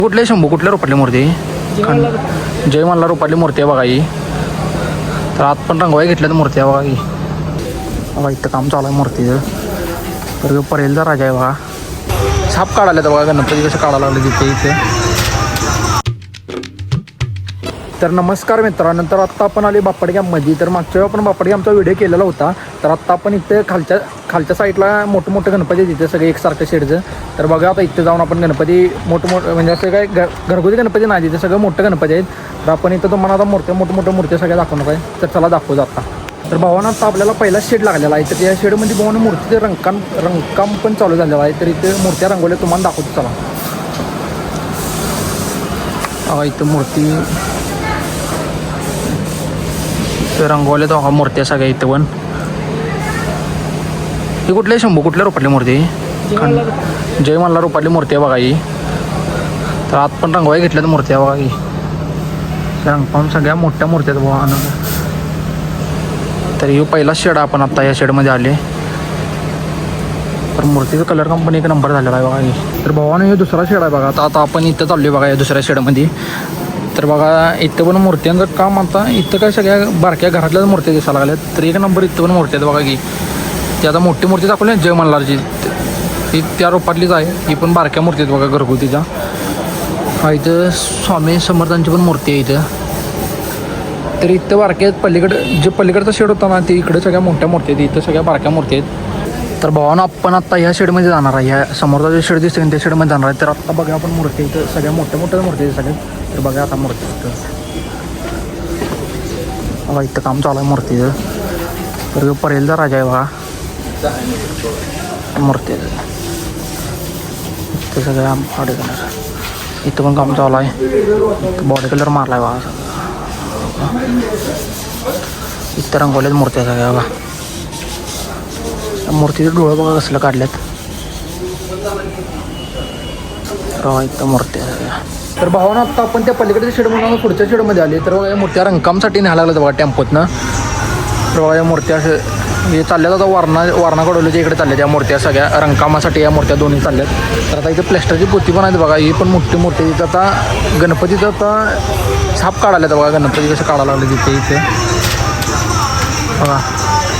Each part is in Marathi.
कुठले शंभू कुठल्या रुपयातली मूर्ती? जय मल्हार रुपयातली मूर्ती आहे बघा ही. तर आत पण रंगवाई घेतल्यात मूर्ती आहे बघा ही. बघा इथं काम चालू आहे मूर्तीचं. तर परेलचा राजा आहे बघा. छाप काढायला बघा गणपती कसं काढायला लागलं तिथे इथे. तर नमस्कार मित्रांनो, तर आत्ता आपण आले बापडग्यामध्ये. तर मागच्या वेळी आपण बापडग्यामचा व्हिडिओ केलेला होता. तर आत्ता आपण इथे खालच्या साईडला मोठं गणपती तिथे सगळे एकसारखं शेडचं. तर बघा आता इथे जाऊन आपण गणपती मोठं म्हणजे असं काय घरगुती गणपती नाही, तिथे सगळं मोठं गणपती आहेत. तर आपण इथं तुम्हाला आता मोठ्या मूर्त्या सगळ्या दाखवणार आहे. तर चला दाखवू आता. तर भावानं आता आपल्याला पहिला शेड लागलेला आहे. तर या शेडमध्ये भावानं मूर्तीचं रंगकाम पण चालू झालेलं आहे. तर इथे मूर्त्या रंगवल्या तुम्हाला दाखवतो. चला इथं मूर्ती रंगवले तर मूर्त्या सगळ्या इथं पण. ही कुठल्या शंभू कुठल्या रुपयातली मूर्ती? जय मल्हार रुपयातली मूर्ती आहे बघा ही. तर आत पण रंगवाई घेतल्यात मूर्त्या बघा ही. रंगकाम सगळ्या मोठ्या मूर्त्या आहेत बघा. तर ही पहिला शेड आपण आत्ता या शेडमध्ये आले. तर मूर्तीचं कलर काम पण एक नंबर झालेला आहे बघा ही. तर भावानं हे दुसरा शेड आहे बघा. आता आपण इथं चाललो आहे बघा या दुसऱ्या शेडमध्ये. तर बघा इथं पण मूर्त्यांचं काम आता इथं काय सगळ्या बारक्या घरातल्याच मूर्त्या दिसायला लागल्यात. तर एक नंबर इथं पण मूर्ती आहेत बघा की. ती आता मोठी मूर्ती दाखवली जय मल्हारची, ही त्या रूपातलीच आहे. ही पण बारक्या मूर्ती आहेत बघा घरगुतीच्या. हा इथं स्वामी समर्थांची पण मूर्ती आहे इथं. तर इथं बारक्या आहेत. पलीकडचा शेड होता ना, ते इकडे सगळ्या मोठ्या मूर्ती आहेत. इथं सगळ्या बारक्या मूर्ती आहेत. तर भावानं आपण आत्ता ह्या शेडमध्ये जाणार आहे. ह्या समोरचा जे शेड दिसते त्या शेडमध्ये जाणार आहे. तर आत्ता बघा आपण मूर्ती इथं सगळ्या मोठ्या मूर्ती आहेत सगळ्या. तर बघा आता मूर्ती इथं बघा इथं काम चालू आहे मूर्तीचं. तर परेलचा राजा आहे बघा मूर्तीचं. इथं सगळ्या बॉडी कलर इथं पण काम चालू आहे. बॉडी कलर मारला आहे बघा. इथं रंगवल्यात मूर्त्या सगळ्या बघा. मूर्तीचं डोळं बघा कसलं काढल्यात. इथं मूर्त्या सगळ्या. तर भावानं आत्ता आपण त्या पलीकडच्या शेडमधून पुढच्या शेडमध्ये आले. तर या मूर्त्या रंगकामसाठी न्यायला लागलं बघा टेम्पोतनं. तर बघा या मूर्त्या हे चालल्यात आता वारणा इकडे चालल्या त्या मूर्त्या सगळ्या रंगकामासाठी. या मूर्त्या दोन्ही चालल्यात. तर आता इथे प्लॅस्टरची पोती पण आहेत बघा. ही पण मोठी मूर्ती. तिथं आता गणपतीचं आता छाप काढायला बघा. गणपती कसं काढायला लागलं इथे बघा.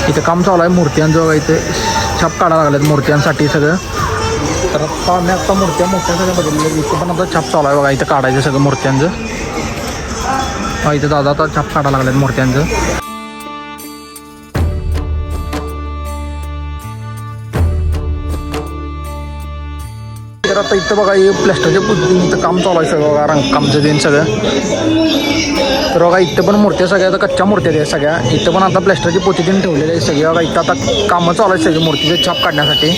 इथं काम चालू आहे मूर्त्यांचं बघा. इथे छाप काढायला लागल्यात मूर्त्यांसाठी सगळं. तर आत्ता आम्ही मूर्त्या मोठ्या सगळ्या बघितल्या. इथं पण आता छाप चालू आहे बघा. इथं काढायचं सगळं मूर्त्यांचं. इथं दादा आता छाप काढायला लागल्यात मूर्त्यांचं. तर आता इथं बघा हे प्लॅस्टरच्या पद्धतीने इथं काम चालू आहे सगळं बघा. रंगकामचं देईन सगळं. तर बघा इथं पण मूर्त्या सगळ्या आता कच्च्या मूर्त्या आहेत सगळ्या. इथं पण आता प्लॅस्टरची पोती देऊन ठेवलेली आहे सगळी बघा. इथं आता कामं चालू आहेत सगळी मूर्तीचे छाप काढण्यासाठी.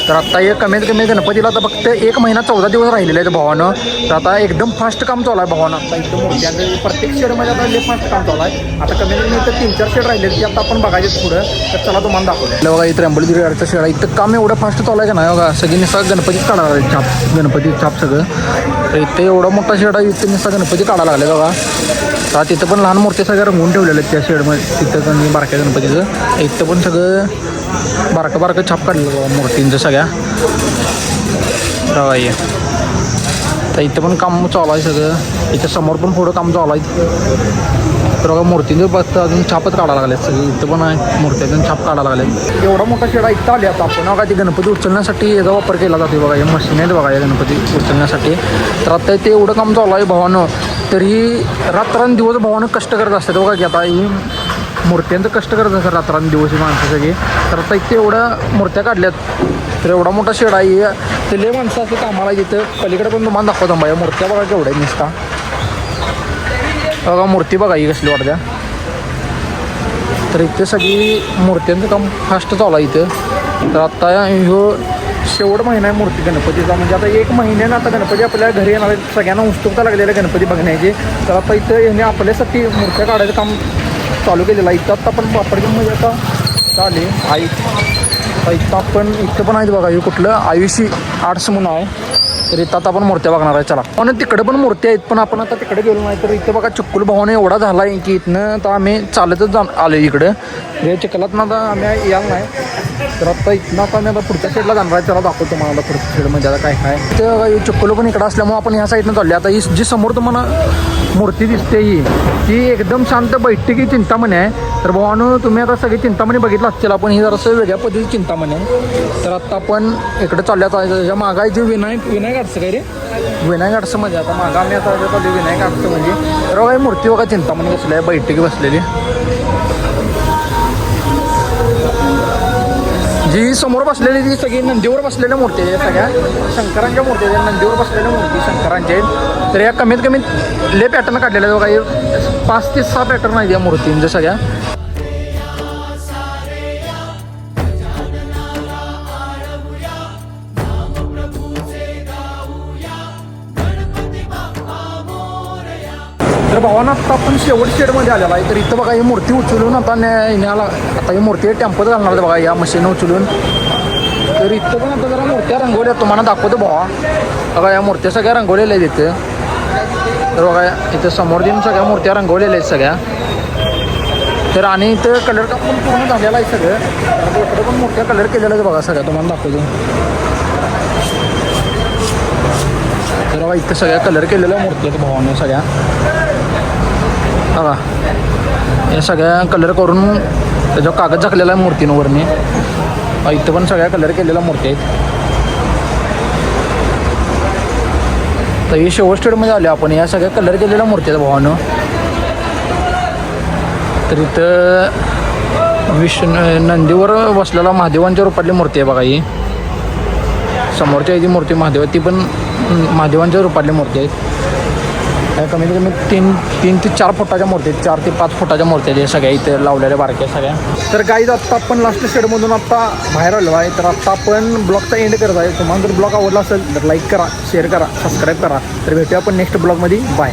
तर आता हे कमीत कमी गणपतीला आता फक्त 1 महिना 14 दिवस राहिलेले आहेत भावानं. तर आता एकदम फास्ट काम चालू आहे भावानं. आता इथं मूर्त्यांचं प्रत्येक शेडमध्ये आता लय फास्ट काम चालू आहे. आता कमीत कमी इथं 3-4 शेड राहिले की आता आपण बघायचे पुढं. तर चला तुम्हाला दाखवलं बघा. इथं त्र्यंबोलीचं शेड आहे. इथं काम एवढं फास्ट चालू आहे का नाही बघा. सगळी निसा गणपतीच काढायला लागले छाप. गणपती छाप सगळं. तर इथं एवढा मोठा शेड आहे. इथं निसा गणपती काढायला लागले बघा. तर तिथं पण लहान मूर्त्या सगळ्या रंगवून ठेवलेल्या आहेत त्या शेडमध्ये. तिथं बारक्या गणपतीचं इथं पण सगळं बारकं छाप काढलं बघा मूर्तींचं सगळ्या बघा. तर इथं पण काम चालू आहे सगळं. इथं समोर पण थोडं काम चालू आहे. तर बघा मूर्तींचं बघता अजून छापच काढायला लागले सगळे. इथं पण आहे मूर्त्यातून छाप काढायला लागले. एवढा मोठा शेडा इथं आले आता आपण बघा. ते गणपती उचलण्यासाठी याचा वापर केला जातो बघा. हे मशीन आहेत बघा या गणपती उचलण्यासाठी. तर आता इथे एवढं काम चालू आहे भावानं. तरी रात्रंदिवस भावानं कष्ट करत असतात बघा. की आता ही मूर्त्यांचं कष्ट करत असतात रात्रंदिवस ही माणसं सगळी. तर आता इथे एवढ्या मूर्त्या काढल्यात. तर एवढा मोठा शेड आहे. ते लय माणसं असं कामाला तिथं. पलीकडे पण तुम्हाला दाखवतो बघा. या मूर्त्या बघा केवढ्या निसता बघा. मूर्ती बघा ही कसली वाटत्या. तर इथे सगळी मूर्त्यांचं काम फास्ट चालू आहे इथं. तर आता ह्यो शेवट महिना आहे मूर्ती गणपतीचा. म्हणजे आता 1 महिन्यानं आता गणपती आपल्या घरी येणार आहे. सगळ्यांना उत्सुकता लागलेलं आहे गणपती बघण्याची. तर आता इथं याने आपल्यासाठी मूर्त्या काढायचं काम चालू केलेलं आहे. इथं आता आपण बापडग्यामध्ये आता आले आई. इथं पण आहेत बघा. हे कुठलं आयुषी आर्ट्स म्हणून आहे. तर इथं आता आपण मूर्त्या बघणार आहे. चला पण तिकडे पण मूर्त्या आहेत. पण आपण आता तिकडे गेलो नाही. तर इथं बघा चिक्कुल भावाने एवढा झाला आहे की इथनं आता आम्ही चालतच आलो इकडं. हे चिखलातनं आता आम्ही यायला नाही. तर आता इथनं आता मी आता पुढच्या साईडला जाणार आहे, त्याला दाखवतो तुम्हाला पुढच्या साईडमध्ये आता काय काय. तर चिक्कोलं पण इकडं असल्यामुळे आपण ह्या साईडनं चाललो. आता ही जी समोर तुम्हाला मूर्ती दिसते ही एकदम शांत बैठकी चिंतामणी आहे. तर भावानं तुम्ही आता सगळी चिंतामणी बघितलं असतील, आपण ही जरासं वेगळ्या पद्धतीची चिंतामणी आहे. तर आता आपण इकडे चालल्यात. त्याच्या मागं आहे जे विनायक आर्ट्स काय रे, विनायक आर्ट्स म्हणजे आता मागं आम्ही आता चाललो विनायक आर्ट्स म्हणजे. तर बघा ही मूर्ती बघा चिंतामणी बसली आहे, बैठकी बसलेली. जी समोर बसलेली ती सगळी नंदीवर बसलेल्या मूर्ती आहेत, सगळ्या शंकरांच्या मूर्ती आहेत. नंदीवर बसलेल्या मूर्ती शंकरांच्या आहेत. तर या कमीत कमी ले पॅटर्न काढलेले आहेत बघा, 5 ते 6 पॅटर्न आहेत या मूर्तींच्या सगळ्या. तर भावानं आत्ता आपण शेवट शेडमध्ये आलेला आहे. तर इथं बघा ही मूर्ती उचलून आता न्यायला, आता ही मूर्ती टेम्पोत घालणार आहे बघा या मशीन उचलून. तर इथं पण आता जरा मूर्त्या रंगवल्या तुम्हाला दाखवतो भावा. बघा या मूर्त्या सगळ्या रंगवलेल्या आहेत इथं. तर बघा इथं समोर देऊन सगळ्या मूर्त्या रंगवलेल्या आहेत सगळ्या. तर आणि इथं कलर काम पण पूर्ण झालेला आहे सगळं. तर इकडे पण मूर्त्या कलर केलेल्या आहेत बघा सगळ्या, तुम्हाला दाखवतो. तर बघा इथं सगळ्या कलर केलेल्या मूर्ती आहेत भावाने सगळ्या. बघा या सगळ्या कलर करून त्याच्यावर कागद झाकलेला आहे मूर्तींवरनी. इथं पण सगळ्या कलर केलेल्या मूर्ती आहेत. तर ही शेवट स्टेडमध्ये आले आपण. या सगळ्या कलर केलेल्या मूर्ती आहेत भावानं. तर इथं नंदीवर बसलेला महादेवांच्या रूपातली मूर्ती आहे बघा ही. समोरच्या ही मूर्ती महादेव, ती पण महादेवांच्या रूपातली मूर्ती आहेत. कमीत कमी 3 ते 4 फुटाच्या मूर्ती आहेत, 4 ते 5 फुटाच्या मूर्ती आहेत सगळ्या इथे लावलेल्या बारक्या सगळ्या. तर गाईज आत्ता आपण लास्ट शेडमधून आत्ता बाहेर आलो आहे. तर आत्ता आपण ब्लॉगचा एंड करत आहे. तुम्हाला जर ब्लॉग आवडला असेल तर लाईक करा, शेअर करा, सबस्क्राईब करा. तर भेटूया आपण नेक्स्ट ब्लॉगमध्ये. बाय.